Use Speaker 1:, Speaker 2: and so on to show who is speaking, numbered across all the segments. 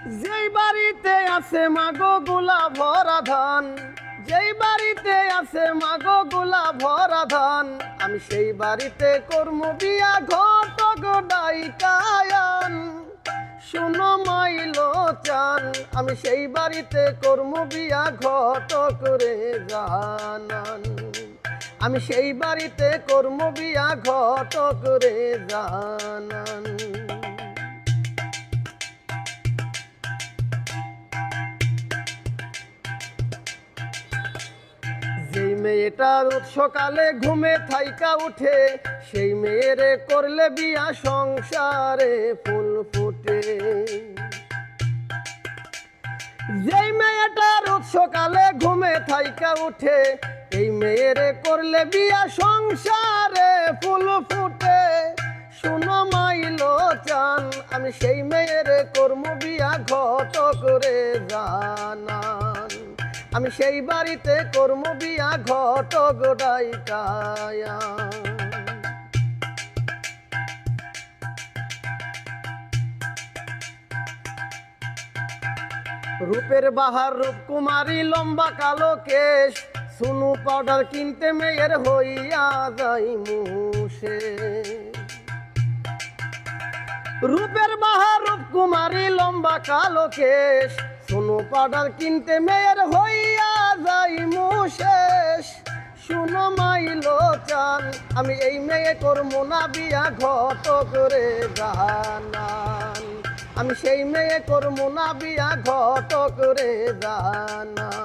Speaker 1: যেই বাড়িতে আছে মাগো গোলা ভরা ধান, যেই বাড়িতে আছে মাগো গোলা ভরা ধান, আমি সেই বাড়িতে কর্ম বিয়া ঘটক ডাইকায়ান। শুনো মাইলো চান, আমি সেই বাড়িতে কর্ম বিয়া ঘটক রে জানান। আমি সেই বাড়িতে কর্ম বিয়া ঘটক রে জানান। যেই মেয়েটা রোজ সকালে ঘুমে থাইকা উঠে, সেই মেয়েরে করলে বিয়া সংসারে ফুল ফুটে। যেই মেয়েটা রোজ সকালে ঘুমে থাইকা উঠে, এই মেয়েরে করলে বিয়া সংসারে ফুল ফুটে। শুনো মাইলো চান, আমি সেই মেয়েরে কর্ম বিয়া ঘটক রে জানান। আমি সেই বাড়িতে কর্ম বিয়া ঘটক ডাইকায়ান। রূপের বাহার রূপকুমারী লম্বা কালো কেশ, সুনু পাউডার কিনতে মেয়ের হইয়া যাই মুশে। রূপের বাহার রূপকুমারী লম্বা কালো কেশ, সুনু পাউডার কিনতে মেয়ের হইয়া যাই মুশেষ। শুনো মাইলো চান, আমি এই মেয়ে করবো না বিয়া ঘটক রে জানান। আমি সেই মেয়ে করবো না বিয়া ঘটক রে জানান।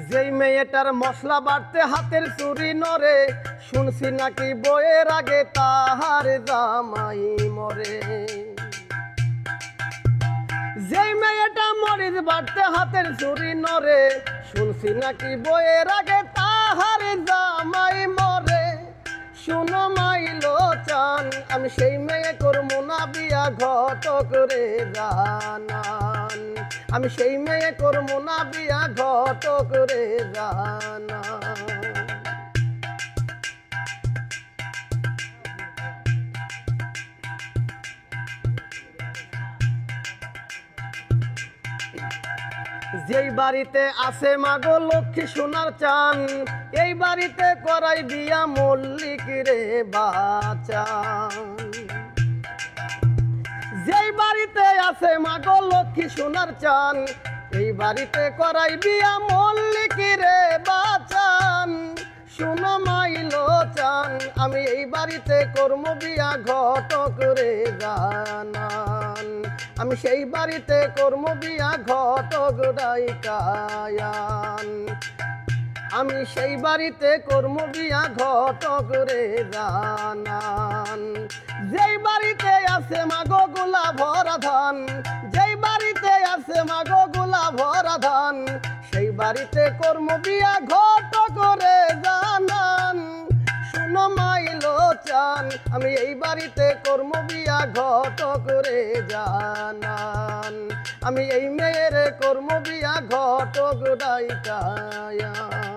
Speaker 1: যেই মেয়েটার মশলা বাড়তে হাতের চুরি নরে, শুনছি নাকি বইয়ের আগে তাহার জামাই মরে। যেই মেয়েটা মরিচ বাড়তে হাতের চুরি নরে, শুনছি নাকি বইয়ের আগে তাহার জামাই মরে। শুনো মাইলো চান, আমি সেই মেয়ে করবো না বিয়া ঘটক রে জানান। আমি সেই মেয়ে করবো না বিয়া ঘটক রে জানান। যেই বাড়িতে আছে মাগো লক্ষ্মী সোনার চান, এই বাড়িতে করাই বিয়া মল্লিক রে বাঁচান। যেই বাড়িতে আছে মাগো লক্ষ্মী সোনার চান, এই বাড়িতে করাই বিয়া মল্লিক রে বাঁচান। শুনো মাইলো চান, আমি এই বাড়িতে কর্ম বিয়া ঘটক রে জানান। আমি সেই বাড়িতে কর্ম বিয়া ঘটক ডাইকায়ান। আমি সেই বাড়িতে কর্ম বিয়া ঘটক রে জানান। যেই বাড়িতে আছে মাগো গোলা ভরা ধান, যেই বাড়িতে আছে মাগো গোলা ভরা ধান, সেই বাড়িতে কর্ম বিয়া ঘটক রে জানান। শুনো মাইলো চান, আমি এই বাড়িতে কর্ম বিয়া ঘটক রে জানান। আমি এই মেয়ের কর্ম বিয়া ঘটক ডাইকায়ান।